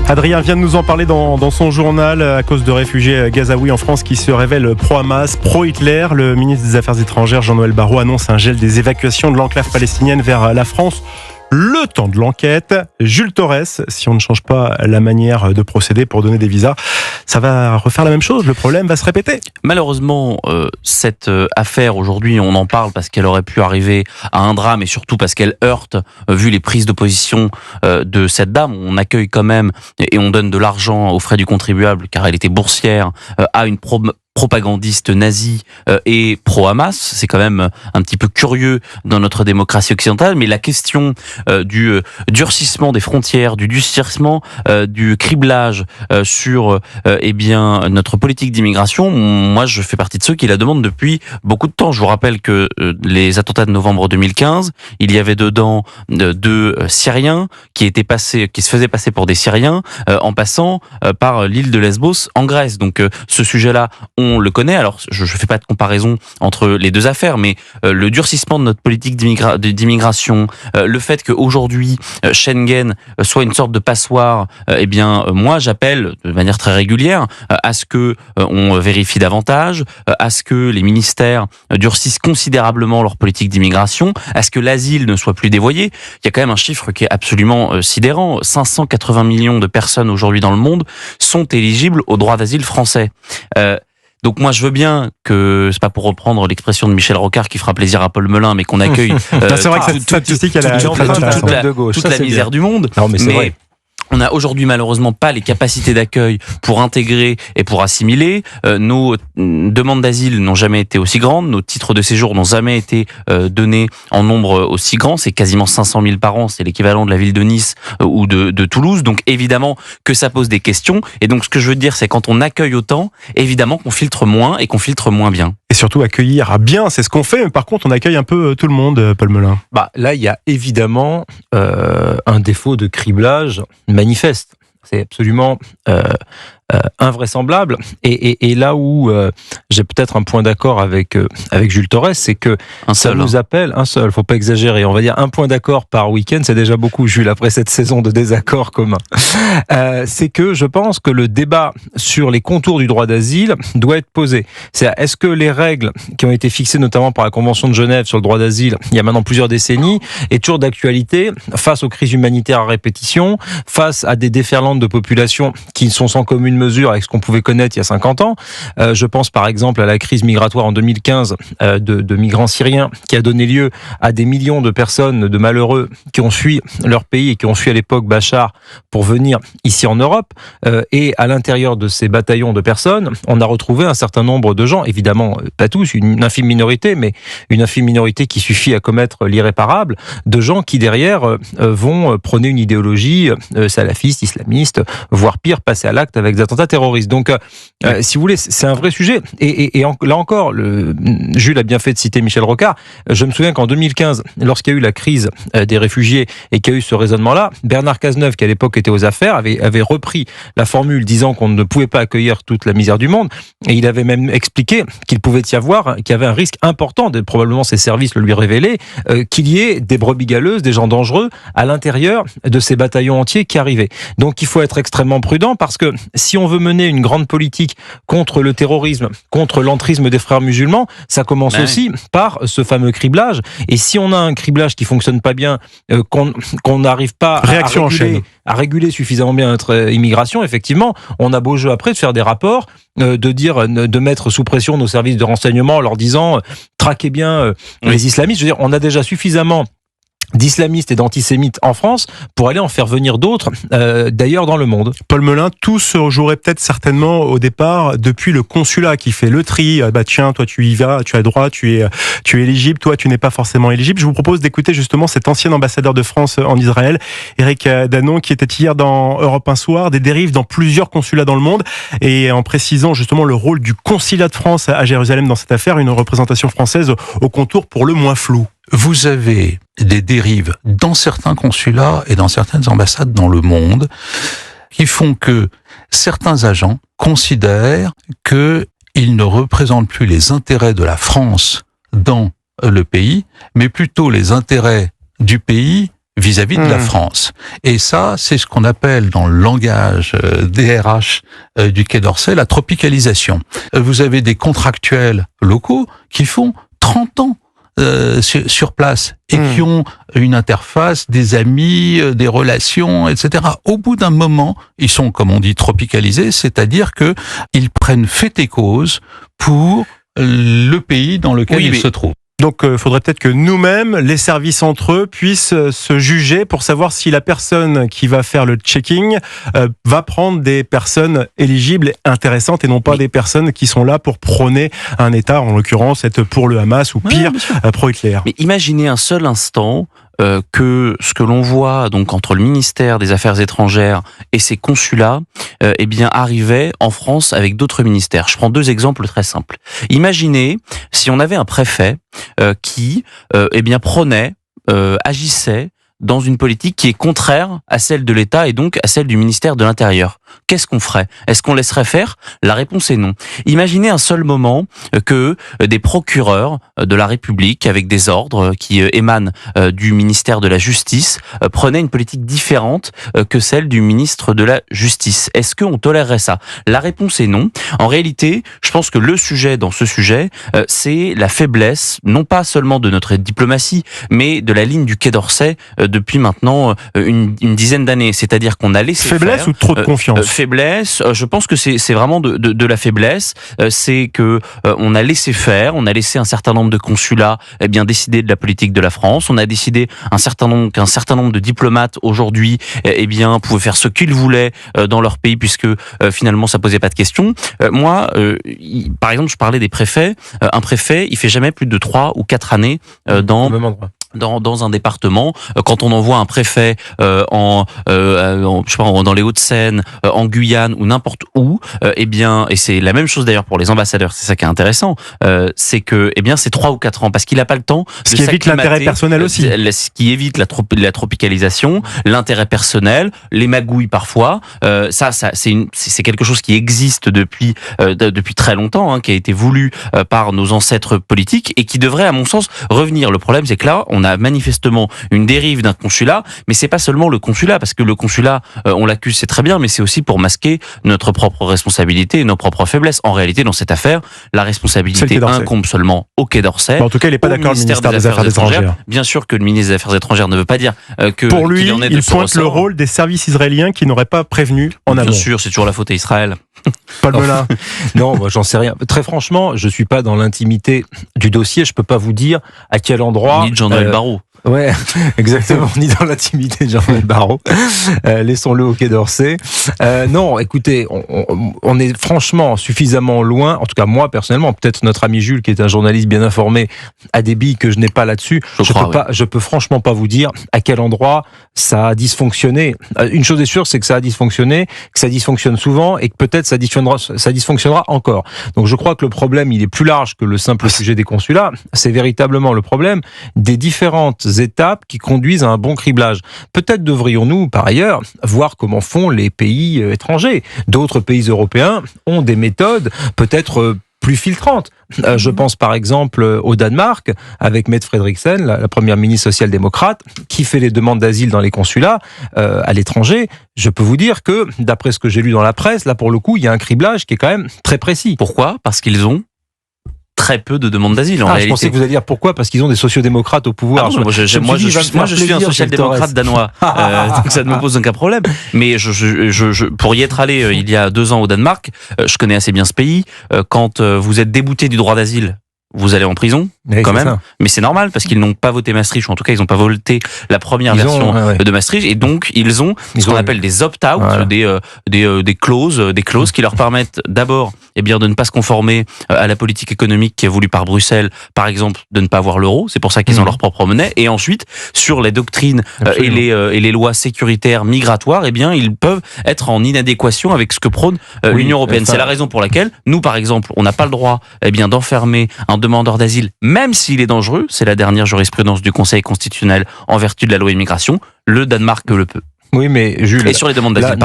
Adrien vient de nous en parler dans son journal à cause de réfugiés gazaouis en France qui se révèlent pro-Hamas, pro-Hitler. Le ministre des Affaires étrangères Jean-Noël Barrot annonce un gel des évacuations de l'enclave palestinienne vers la France. Le temps de l'enquête, Jules Torres, si on ne change pas la manière de procéder pour donner des visas, ça va refaire la même chose, le problème va se répéter. Malheureusement, cette affaire aujourd'hui, on en parle parce qu'elle aurait pu arriver à un drame et surtout parce qu'elle heurte, vu les prises de position de cette dame. On accueille quand même et on donne de l'argent aux frais du contribuable car elle était boursière à une propagandiste nazie et pro-Hamas. C'est quand même un petit peu curieux dans notre démocratie occidentale, mais la question du durcissement des frontières, du durcissement du criblage sur notre politique d'immigration, moi je fais partie de ceux qui la demandent depuis beaucoup de temps. Je vous rappelle que les attentats de novembre 2015, il y avait dedans deux Syriens qui se faisaient passer pour des Syriens en passant par l'île de Lesbos en Grèce. Donc ce sujet-là, on le connaît. Alors, je ne fais pas de comparaison entre les deux affaires, mais le durcissement de notre politique d'immigration, le fait qu'aujourd'hui Schengen soit une sorte de passoire, moi j'appelle de manière très régulière à ce que on vérifie davantage, à ce que les ministères durcissent considérablement leur politique d'immigration, à ce que l'asile ne soit plus dévoyé. Il y a quand même un chiffre qui est absolument sidérant. 580 millions de personnes aujourd'hui dans le monde sont éligibles au droit d'asile français. Donc moi je veux bien que, c'est pas pour reprendre l'expression de Michel Rocard qui fera plaisir à Paul Melun, mais qu'on accueille c'est vrai que cette statistique elle est toute la misère du monde. Non, mais c'est vrai. On n'a aujourd'hui malheureusement pas les capacités d'accueil pour intégrer et pour assimiler. Nos demandes d'asile n'ont jamais été aussi grandes. Nos titres de séjour n'ont jamais été donnés en nombre aussi grand. C'est quasiment 500 000 par an. C'est l'équivalent de la ville de Nice ou de Toulouse. Donc évidemment que ça pose des questions. Et donc ce que je veux dire, c'est quand on accueille autant, évidemment qu'on filtre moins et qu'on filtre moins bien. Et surtout accueillir bien, c'est ce qu'on fait. Mais par contre, on accueille un peu tout le monde, Paul Melun. Là, il y a évidemment un défaut de criblage manifeste. C'est absolument invraisemblable. Et là où j'ai peut-être un point d'accord avec Jules Torres, c'est que ça nous appelle un seul. Faut pas exagérer. On va dire un point d'accord par week-end, c'est déjà beaucoup, Jules, après cette saison de désaccords communs. C'est que je pense que le débat sur les contours du droit d'asile doit être posé. Est-ce que les règles qui ont été fixées notamment par la Convention de Genève sur le droit d'asile, il y a maintenant plusieurs décennies, est toujours d'actualité face aux crises humanitaires à répétition, face à des déferlantes de populations qui sont sans commune mesure avec ce qu'on pouvait connaître il y a 50 ans. Je pense par exemple à la crise migratoire en 2015 de migrants syriens qui a donné lieu à des millions de personnes, de malheureux qui ont fui leur pays et qui ont fui à l'époque Bachar pour venir ici en Europe. Et à l'intérieur de ces bataillons de personnes, on a retrouvé un certain nombre de gens, évidemment pas tous, une infime minorité, mais une infime minorité qui suffit à commettre l'irréparable, de gens qui derrière vont prôner une idéologie salafiste, islamiste, voire pire, passer à l'acte avec des attentats terroristes. Donc, si vous voulez, c'est un vrai sujet. Et là encore, Jules a bien fait de citer Michel Rocard. Je me souviens qu'en 2015, lorsqu'il y a eu la crise des réfugiés et qu'il y a eu ce raisonnement-là, Bernard Cazeneuve, qui à l'époque était aux affaires, avait repris la formule disant qu'on ne pouvait pas accueillir toute la misère du monde. Et il avait même expliqué qu'il pouvait y avoir, qu'il y avait un risque important, probablement ses services le lui révélaient, qu'il y ait des brebis galeuses, des gens dangereux à l'intérieur de ces bataillons entiers qui arrivaient. Donc il faut être extrêmement prudent parce que si on veut mener une grande politique contre le terrorisme, contre l'entrisme des frères musulmans, ça commence aussi par ce fameux criblage. Et si on a un criblage qui fonctionne pas bien, qu'on n'arrive pas à réguler suffisamment bien notre immigration, effectivement, on a beau jeu après de faire des rapports, de mettre sous pression nos services de renseignement en leur disant traquez bien les islamistes. Je veux dire, on a déjà suffisamment d'islamistes et d'antisémites en France pour aller en faire venir d'autres d'ailleurs dans le monde. Paul Melun, tout se jouerait peut-être certainement au départ depuis le consulat qui fait le tri. Tiens, toi tu y vas, tu as droit, tu es éligible, toi tu n'es pas forcément éligible. Je vous propose d'écouter justement cet ancien ambassadeur de France en Israël, Éric Danon, qui était hier dans Europe 1 Soir, des dérives dans plusieurs consulats dans le monde, et en précisant justement le rôle du consulat de France à Jérusalem dans cette affaire, une représentation française au contour pour le moins flou. Vous avez des dérives dans certains consulats et dans certaines ambassades dans le monde qui font que certains agents considèrent qu'ils ne représentent plus les intérêts de la France dans le pays, mais plutôt les intérêts du pays vis-à-vis de la France. Et ça, c'est ce qu'on appelle dans le langage DRH du Quai d'Orsay la tropicalisation. Vous avez des contractuels locaux qui font 30 ans sur place et qui ont une interface, des amis, des relations, etc. Au bout d'un moment, ils sont, comme on dit, tropicalisés, c'est-à-dire que ils prennent fait et cause pour le pays dans lequel ils se trouvent. Donc, il faudrait peut-être que nous-mêmes, les services entre eux, puissent se juger pour savoir si la personne qui va faire le checking va prendre des personnes éligibles et intéressantes et non pas des personnes qui sont là pour prôner un État, en l'occurrence, être pour le Hamas ou pire, pro-Hitler. Mais imaginez un seul instant que ce que l'on voit donc entre le ministère des Affaires étrangères et ses consulats, eh bien arrivait en France avec d'autres ministères. Je prends deux exemples très simples. Imaginez si on avait un préfet qui, eh bien prenait, agissait dans une politique qui est contraire à celle de l'État et donc à celle du ministère de l'Intérieur. Qu'est-ce qu'on ferait? Est-ce qu'on laisserait faire? La réponse est non. Imaginez un seul moment que des procureurs de la République, avec des ordres qui émanent du ministère de la Justice, prenaient une politique différente que celle du ministre de la Justice. Est-ce qu'on tolérerait ça? La réponse est non. En réalité, je pense que le sujet dans ce sujet, c'est la faiblesse, non pas seulement de notre diplomatie, mais de la ligne du Quai d'Orsay depuis maintenant une dizaine d'années. C'est-à-dire qu'on a laissé faiblesse faire, ou trop de confiance? Faiblesse, je pense que c'est vraiment de la faiblesse. C'est que on a laissé faire, on a laissé un certain nombre de consulats bien décider de la politique de la France. On a décidé qu'un certain nombre de diplomates aujourd'hui bien pouvaient faire ce qu'ils voulaient dans leur pays puisque finalement ça posait pas de questions. Moi, par exemple, je parlais des préfets. Un préfet, il fait jamais plus de 3 ou 4 années dans un département. Quand on envoie un préfet je sais pas, dans les Hauts-de-Seine, en Guyane ou n'importe où, eh bien, et c'est la même chose d'ailleurs pour les ambassadeurs, c'est ça qui est intéressant, c'est que eh bien c'est 3 ou 4 ans parce qu'il a pas le temps. Ce qui évite l'intérêt personnel aussi. Ce qui évite la tropicalisation, l'intérêt personnel, les magouilles parfois. Ça c'est quelque chose qui existe depuis très longtemps, hein, qui a été voulu par nos ancêtres politiques et qui devrait, à mon sens, revenir. Le problème, c'est que là, on a manifestement une dérive d'un consulat, mais c'est pas seulement le consulat, parce que le consulat, on l'accuse, c'est très bien, mais c'est aussi pour masquer notre propre responsabilité et nos propres faiblesses. En réalité, dans cette affaire, la responsabilité incombe seulement au Quai d'Orsay. En tout cas, il n'est pas d'accord avec le ministère des Affaires étrangères. Bien sûr que le ministre des Affaires étrangères ne veut pas dire que pour lui, qu'il en est il pointe le rôle des services israéliens qui n'auraient pas prévenu en amont. Bien sûr, c'est toujours la faute à Israël. Paul Melun. Non, moi j'en sais rien. Très franchement, je suis pas dans l'intimité du dossier. Je peux pas vous dire à quel endroit. Ni de Jean-Noël Barrot. Ouais, exactement, ni dans l'intimité de Jean-Noël Barrot. Laissons-le au Quai d'Orsay. Non, écoutez, on est franchement suffisamment loin, en tout cas moi personnellement, peut-être notre ami Jules qui est un journaliste bien informé a des billes que je n'ai pas là-dessus. Je peux franchement pas vous dire à quel endroit ça a dysfonctionné. Une chose est sûre, c'est que ça a dysfonctionné, que ça dysfonctionne souvent et que peut-être ça dysfonctionnera encore. Donc je crois que le problème, il est plus large que le simple sujet des consulats. C'est véritablement le problème des différentes étapes qui conduisent à un bon criblage. Peut-être devrions-nous, par ailleurs, voir comment font les pays étrangers. D'autres pays européens ont des méthodes peut-être plus filtrantes. Je pense par exemple au Danemark, avec Mette Frederiksen, la première ministre social-démocrate, qui fait les demandes d'asile dans les consulats à l'étranger. Je peux vous dire que, d'après ce que j'ai lu dans la presse, là pour le coup, il y a un criblage qui est quand même très précis. Pourquoi ? Parce qu'ils ont très peu de demandes d'asile en réalité. Je pensais que vous alliez dire pourquoi, parce qu'ils ont des sociodémocrates au pouvoir. Moi je suis un social-démocrate danois, donc ça ne me pose aucun problème. Mais pour y être allé il y a 2 ans au Danemark, je connais assez bien ce pays. Quand vous êtes débouté du droit d'asile, vous allez en prison, quand même. Ça. Mais c'est normal, parce qu'ils n'ont pas voté Maastricht, ou en tout cas, ils n'ont pas voté la première version de Maastricht, et donc, ils ont ce qu'on appelle des opt-out, des clauses qui leur permettent d'abord, eh bien, de ne pas se conformer à la politique économique qui est voulue par Bruxelles, par exemple, de ne pas avoir l'euro, c'est pour ça qu'ils ont leur propre monnaie, et ensuite, sur les doctrines et les lois sécuritaires migratoires, eh bien, ils peuvent être en inadéquation avec ce que prône l'Union européenne. C'est la raison pour laquelle, nous, par exemple, on n'a pas le droit, eh bien, d'enfermer un demandeur d'asile, même s'il est dangereux, c'est la dernière jurisprudence du Conseil constitutionnel en vertu de la loi immigration, le Danemark le peut. Oui, mais Jules. Et sur les demandes d'asile,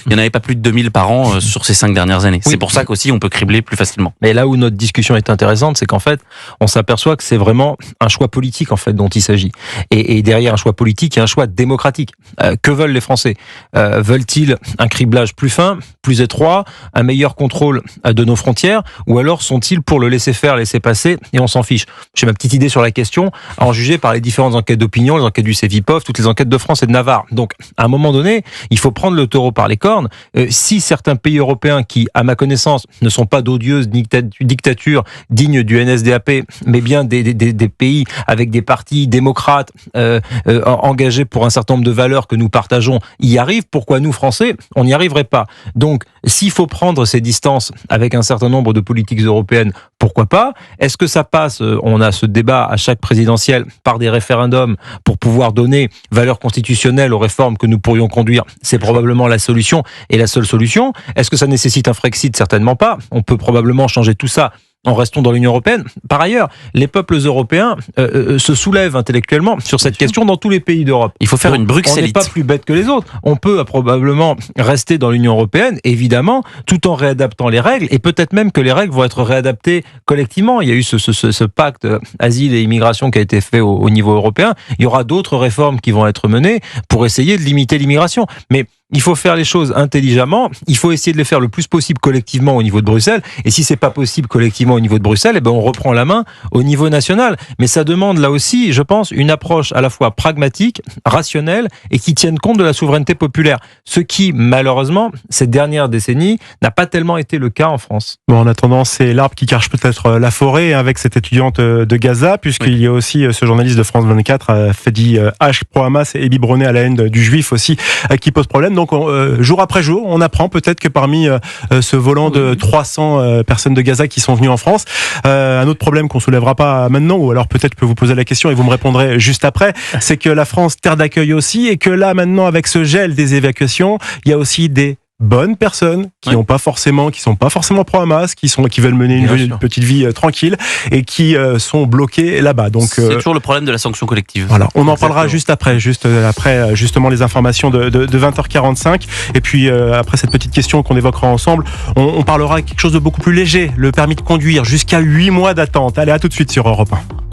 il n'y en avait pas plus de 2000 par an sur ces 5 dernières années. Oui. C'est pour ça qu'aussi on peut cribler plus facilement. Mais là où notre discussion est intéressante, c'est qu'en fait, on s'aperçoit que c'est vraiment un choix politique en fait dont il s'agit. Et derrière un choix politique, il y a un choix démocratique. Que veulent les Français ? Veulent-ils un criblage plus fin, plus étroit, un meilleur contrôle de nos frontières, ou alors sont-ils pour le laisser faire, laisser passer, et on s'en fiche ? J'ai ma petite idée sur la question, à en juger par les différentes enquêtes d'opinion, les enquêtes du Cevipof, toutes les enquêtes de France et de Navarre. Donc, à un moment donné, il faut prendre le taureau par les cornes. Si certains pays européens qui, à ma connaissance, ne sont pas d'odieuses dictatures dignes du NSDAP, mais bien des pays avec des partis démocrates engagés pour un certain nombre de valeurs que nous partageons, y arrivent, pourquoi nous, Français, on n'y arriverait pas ? Donc, s'il faut prendre ces distances avec un certain nombre de politiques européennes, pourquoi pas ? Est-ce que ça passe, on a ce débat à chaque présidentielle, par des référendums pour pouvoir donner valeur constitutionnelle aux réformes que nous pourrions conduire ? C'est probablement la solution et la seule solution. Est-ce que ça nécessite un Frexit ? Certainement pas. On peut probablement changer tout ça en restant dans l'Union européenne. Par ailleurs, les peuples européens se soulèvent intellectuellement sur cette question dans tous les pays d'Europe. Il faut faire une Bruxellite. On n'est pas plus bête que les autres. On peut probablement rester dans l'Union européenne, évidemment, tout en réadaptant les règles, et peut-être même que les règles vont être réadaptées collectivement. Il y a eu ce pacte asile et immigration qui a été fait au niveau européen. Il y aura d'autres réformes qui vont être menées pour essayer de limiter l'immigration. Mais il faut faire les choses intelligemment, il faut essayer de les faire le plus possible collectivement au niveau de Bruxelles, et si c'est pas possible collectivement au niveau de Bruxelles, eh ben on reprend la main au niveau national. Mais ça demande là aussi, je pense, une approche à la fois pragmatique, rationnelle, et qui tienne compte de la souveraineté populaire. Ce qui, malheureusement, ces dernières décennies, n'a pas tellement été le cas en France. Bon, en attendant, c'est l'arbre qui cache peut-être la forêt avec cette étudiante de Gaza, puisqu'il y a aussi ce journaliste de France 24, Fedi H. pro-Hamas et biberonné à la haine du juif aussi, qui pose problème. Donc, jour après jour, on apprend peut-être que parmi ce volant de 300 personnes de Gaza qui sont venues en France, un autre problème qu'on soulèvera pas maintenant, ou alors peut-être que vous poser la question et vous me répondrez juste après, c'est que la France, terre d'accueil aussi, et que là maintenant avec ce gel des évacuations, il y a aussi des bonnes personnes qui sont pas forcément pro-Hamas, qui veulent mener une petite vie tranquille et qui sont bloqués là-bas. Donc c'est toujours le problème de la sanction collective. Voilà, on en parlera juste après justement les informations de 20h45, et puis après cette petite question qu'on évoquera ensemble, on parlera quelque chose de beaucoup plus léger, le permis de conduire jusqu'à 8 mois d'attente. Allez, à tout de suite sur Europe 1.